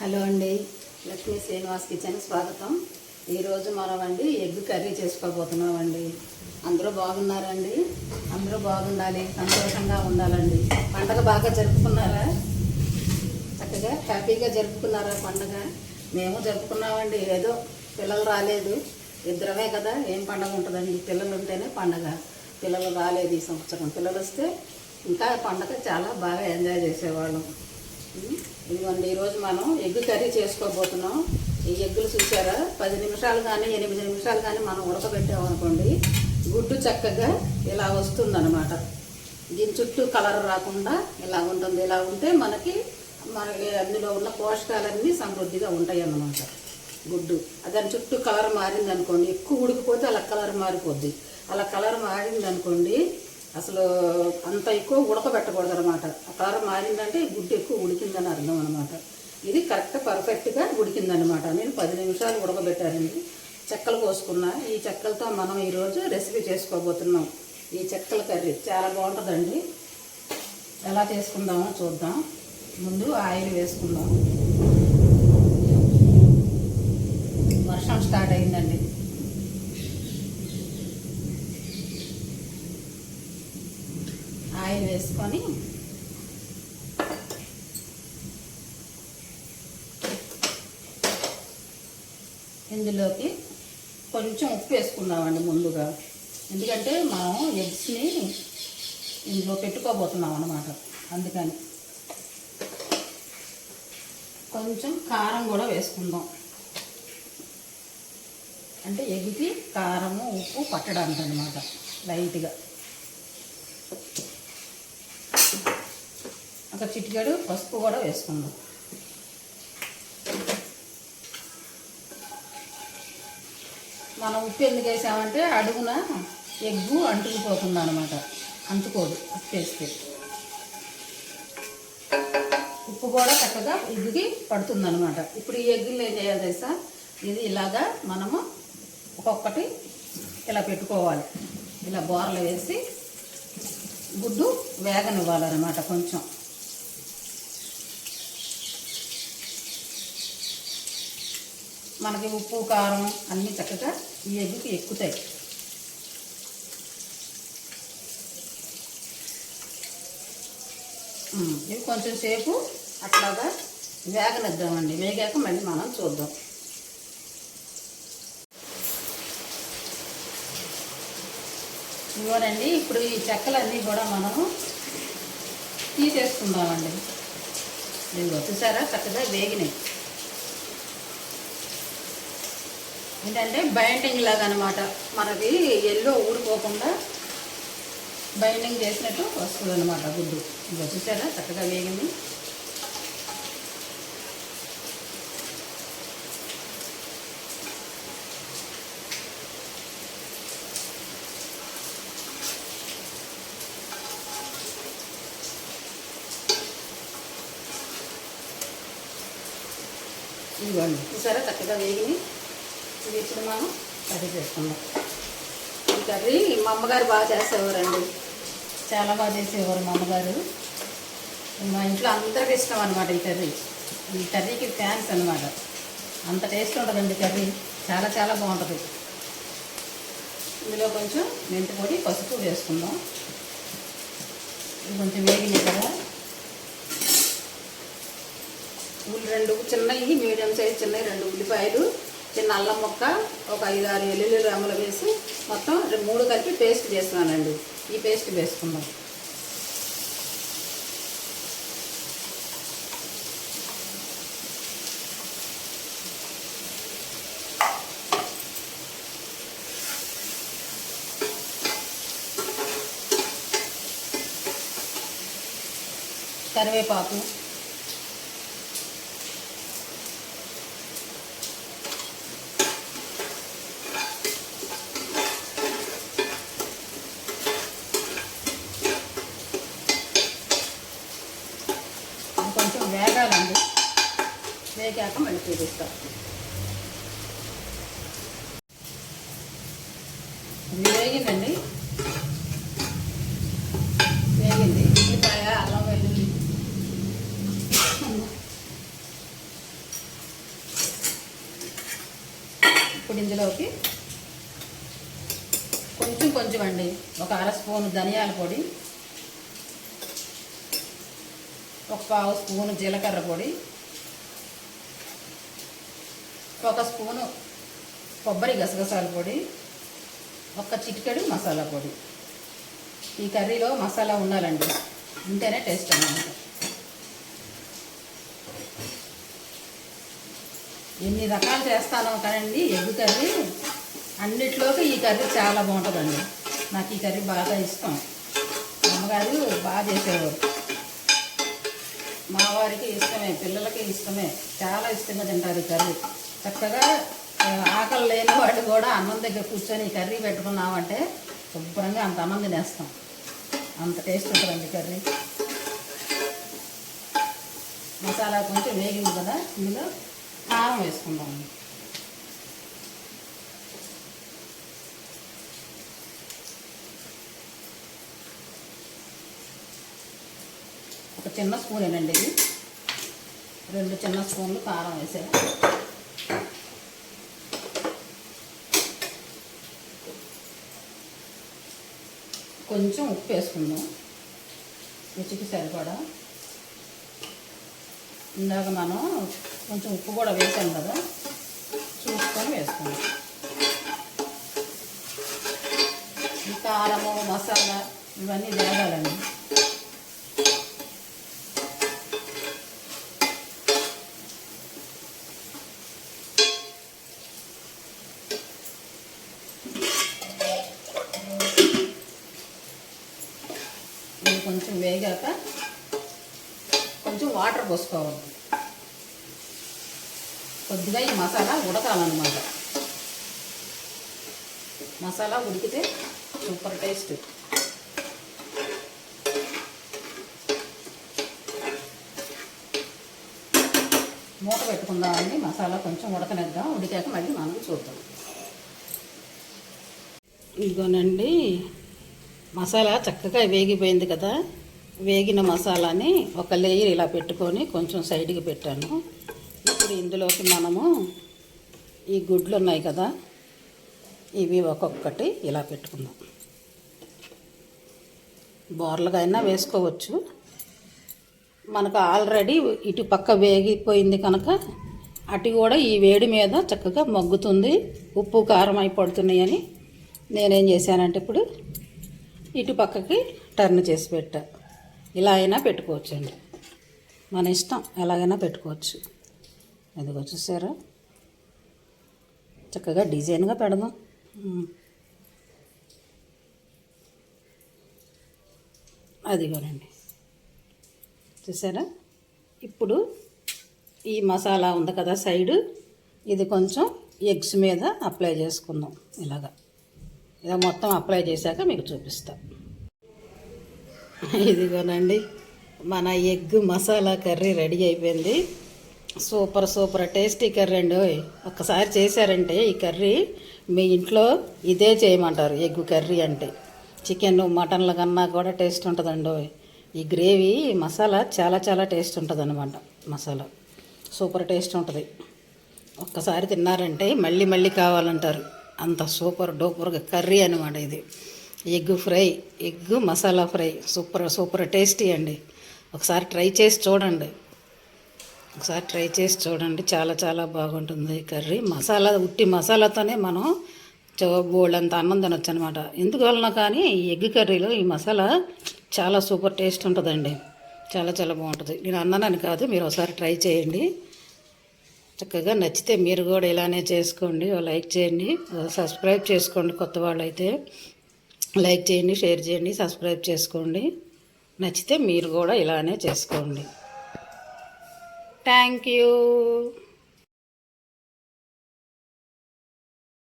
Hello అండి, Lakshmi Srinivas kitchen స్వాగతం. ఈరోజు మనం ఎగ్ కర్రీ చేసుకోబోతున్నామండి. అందరూ బాగున్నారండి? అందరూ బాగుండాలి, సంతోషంగా ఉండాలండి. పండగ బాగా జరుపుకున్నారా? చక్కగా హ్యాపీగా జరుపుకున్నారా పండగ? మేము జరుపుకున్నామండి. ఏదో పిల్లలు రాలేదు, ఇద్దరమే కదా, ఏం పండగ ఉంటుందండి? పిల్లలు ఉంటేనే పండగ. పిల్లలు రాలేదు ఈ సంవత్సరం. పిల్లలు వస్తే ఇంకా పండగ చాలా బాగా ఎంజాయ్ చేసేవాళ్ళం. ఇదిగోండి, ఈరోజు మనం ఎగ్ కర్రీ చేసుకోబోతున్నాం. ఈ ఎగ్గులు చూసారా, 10 నిమిషాలు కానీ 8 నిమిషాలు కానీ మనం ఉడకబెట్టామనుకోండి, గుడ్డు చక్కగా ఇలా వస్తుందన్నమాట. దీని చుట్టూ కలర్ రాకుండా ఇలా ఉంటుంది. ఇలా ఉంటే మనకి అందులో ఉన్న పోషకాలన్నీ సమృద్ధిగా ఉంటాయి అన్నమాట. గుడ్డు దాని చుట్టూ కలర్ మారింది అనుకోండి, ఎక్కువ ఉడికిపోతే అలా కలర్ మారిపోద్ది. అలా కలర్ మారింది అనుకోండి, అసలు అంత ఎక్కువ ఉడకబెట్టకూడదు అనమాట. ఆ కలర్ మారిందంటే గుడ్డు ఎక్కువ ఉడికిందని అర్థం అనమాట. ఇది కరెక్ట్ పర్ఫెక్ట్గా ఉడికిందనమాట. నేను 10 నిమిషాలు ఉడకబెట్టానండి. చెక్కలు కోసుకున్నా. ఈ చెక్కలతో మనం ఈరోజు రెసిపీ చేసుకోబోతున్నాం. ఈ చెక్కల కర్రీ చాలా బాగుంటుందండి. ఎలా చేసుకుందామో చూద్దాం. ముందు ఆయిల్ వేసుకుందాం. వర్షం స్టార్ట్ అయిందండి. ఆయిల్ వేసుకొని ఇందులోకి కొంచెం ఉప్పు వేసుకుందామండి ముందుగా. ఎందుకంటే మనం ఎగ్స్ని ఇందులో పెట్టుకోబోతున్నాం అన్నమాట. అందుకని కొంచెం కారం కూడా వేసుకుందాం. అంటే ఎగ్కి కారము ఉప్పు పట్టడానికి అన్నమాట. లైట్గా ఒక చిటికెడు పసుపు కూడా వేసుకుందాం. మనం ఉప్పు ఎందుకు వేసామంటే అడుగున ఎగ్గు అంటుకుపోతుంది అనమాట. అంటుకోదు ఉప్పు వేస్తే. ఉప్పు కూడా చక్కగా ఎగ్గుకి పడుతుంది అనమాట. ఇప్పుడు ఈ ఎగ్గులు ఏం చేయాలి తెలుసా? ఇది ఇలాగా మనము ఒక్కొక్కటి ఇలా పెట్టుకోవాలి. ఇలా బోర్లు వేసి గుడ్డు వేగనివ్వాలన్నమాట. కొంచెం మనకి ఉప్పు కారం అన్నీ చక్కగా ఈ ఎగ్గుకి ఎక్కుతాయి. ఇవి కొంచెం సేపు అట్లాగా వేగనిద్దామండి. వేగాక మళ్ళీ మనం చూద్దాం. ఇవ్వనండి. ఇప్పుడు ఈ చెక్కలన్నీ కూడా మనము తీసేసుకుందామండి. ఇదిగో చూసారా, చక్కగా వేగినాయి. ఏంటంటే బైండింగ్ లాగా అనమాట. మనకి ఎల్లో ఊడిపోకుండా బైండింగ్ చేసినట్టు వస్తుంది అనమాట గుడ్డు. ఇదిగో చూసారా, చక్కగా వేగింది. ఇదిగోండి చూసారా, చక్కగా వేగినాయి. ఇది ఇప్పుడు మనం కర్రీ చేసుకుందాం. ఈ కర్రీ మా అమ్మగారు బాగా చేసేవారండి. చాలా బాగా చేసేవారు మా అమ్మగారు. మా ఇంట్లో అందరికీ ఇష్టం అనమాట ఈ కర్రీ. ఈ కర్రీకి ఫ్యాన్స్ అనమాట. అంత టేస్ట్ ఉంటుందండి కర్రీ. చాలా చాలా బాగుంటుంది. ఇందులో కొంచెం మెంతి పొడి, పసుపు వేసుకుందాం. ఇది కొంచెం వేగినాయి కదా. రెండు చిన్నవి, మీడియం సైజ్ చిన్నవి 2 ఉల్లిపాయలు, చిన్న అల్లం ముక్క, ఒక 5-6 వెల్లుల్లి రెమ్మలు వేసి మొత్తం 3 కలిపి పేస్ట్ చేస్తున్నానండి. ఈ పేస్ట్ వేసుకుందాం. కరివేపాకు, కొంచెం వేగాలండి. వేగాక మళ్ళీ చూపిస్తాం. ఇది వేగిందండి. వేగింది. ఉల్లిపాయ, అల్లం వెల్లుల్లి ఇప్పుడు ఇందులోకి కొంచెం అండి, ఒక అర స్పూను ధనియాల పొడి, ఒక పావు స్పూను జీలకర్ర పొడి, ఒక స్పూను కొబ్బరి గసగసాల పొడి, ఒక చిటికెడు మసాలా పొడి. ఈ కర్రీలో మసాలా ఉండాలండి, ఉంటేనే టేస్ట్ అన్నమాట. ఎన్ని రకాలు చేస్తానో కానండి ఎగ్ కర్రీ, అన్నిట్లోకి ఈ కర్రీ చాలా బాగుంటుందండి. నాకు ఈ కర్రీ బాగా ఇష్టం. అమ్మగారు బాగా చేసేవారు. మా వారికి ఇష్టమే, పిల్లలకి ఇష్టమే, చాలా ఇష్టంగా తింటారు ఈ కర్రీ. చక్కగా ఆకలి లేని వాళ్ళు కూడా అన్నం దగ్గర కూర్చొని ఈ కర్రీ పెట్టుకున్నామంటే శుభ్రంగా అంత అన్నం తినేస్తాం. అంత టేస్ట్ ఉంటుందండి కర్రీ. మసాలా కొంచెం వేగింది కదా, ఇందులో కారం వేసుకుందాం. ఒక చిన్న స్పూనేనండి ఇది, 2 చిన్న స్పూన్లు కారం వేసాను. కొంచెం ఉప్పు వేసుకుందాం రుచికి సరిపడా. ఇందాక మనం కొంచెం ఉప్పు కూడా వేసాం కదా, చూసుకొని వేసుకుందాం. ఈ కారము మసాలా ఇవన్నీ వేగాలండి. ఇది కొంచెం వేగాక కొంచెం వాటర్ పోసుకోవాలి. కొద్దిగా ఈ మసాలా ఉడకాలన్నమాట. మసాలా ఉడికితే సూపర్ టేస్ట్. మూత పెట్టుకుందామండి, మసాలా కొంచెం ఉడకనిద్దాం. ఉడికాక మళ్ళీ మనం చూద్దాం. ఇదిగోనండి మసాలా చక్కగా వేగిపోయింది కదా. వేగిన మసాలాని ఒక లేయర్ ఇలా పెట్టుకొని కొంచెం సైడ్కి పెట్టాను. ఇప్పుడు ఇందులోకి మనము ఈ గుడ్లు ఉన్నాయి కదా, ఇవి ఒక్కొక్కటి ఇలా పెట్టుకుందాం. బోర్లుగా అయినా వేసుకోవచ్చు. మనకు ఆల్రెడీ ఇటు పక్క వేగిపోయింది కనుక అటు కూడా ఈ వేడి మీద చక్కగా మగ్గుతుంది. ఉప్పు కారం అయి పడుతున్నాయని నేనేం చేశానంటే ఇప్పుడు ఇటు పక్కకి టర్న్ చేసి పెట్టా. ఇలా అయినా పెట్టుకోవచ్చు అండి, మన ఇష్టం, ఎలాగైనా పెట్టుకోవచ్చు. అదిగో చూసారా, చక్కగా డిజైన్గా పెడదాం. అదిగోనండి చూసారా. ఇప్పుడు ఈ మసాలా ఉంది కదా సైడు, ఇది కొంచెం ఎగ్స్ మీద అప్లై చేసుకుందాం. ఇలా మొత్తం అప్లై చేశాక మీకు చూపిస్తా. ఇదిగోనండి మన ఎగ్ మసాలా కర్రీ రెడీ అయిపోయింది. సూపర్ టేస్టీ కర్రీ అండి. ఒక్కసారి చేశారంటే ఈ కర్రీ మీ ఇంట్లో ఇదే చేయమంటారు. ఎగ్ కర్రీ అంటే చికెన్ మటన్ల కన్నా కూడా టేస్ట్ ఉంటుందండి. ఈ గ్రేవీ మసాలా చాలా టేస్ట్ ఉంటుంది అన్నమాట. మసాలా సూపర్ టేస్ట్ ఉంటుంది. ఒక్కసారి తిన్నారంటే మళ్ళీ కావాలంటారు. అంత సూపర్గా కర్రీ అనమాట ఇది. Egg fry, egg masala fry super tasty అండి. ఒకసారి ట్రై చేసి చూడండి, చాలా బాగుంటుంది కర్రీ. మసాలా ఉట్టి మసాలాతోనే మనం బోళ్ళంత అన్నం తినొచ్చు అనమాట. ఎందువలన కానీ ఈ ఎగ్ కర్రీలో ఈ మసాలా చాలా సూపర్ టేస్ట్ ఉంటుందండి. చాలా బాగుంటుంది. నేను అన్నానని కాదు, మీరు ఒకసారి ట్రై చేయండి. చక్కగా నచ్చితే మీరు కూడా ఇలానే చేసుకోండి. లైక్ చేయండి, సబ్స్క్రైబ్ చేసుకోండి. కొత్త వాళ్ళు అయితే లైక్ చేయండి, షేర్ చేయండి, సబ్స్క్రైబ్ చేసుకోండి. నచ్చితే మీరు కూడా ఇలానే చేసుకోండి. Thank you.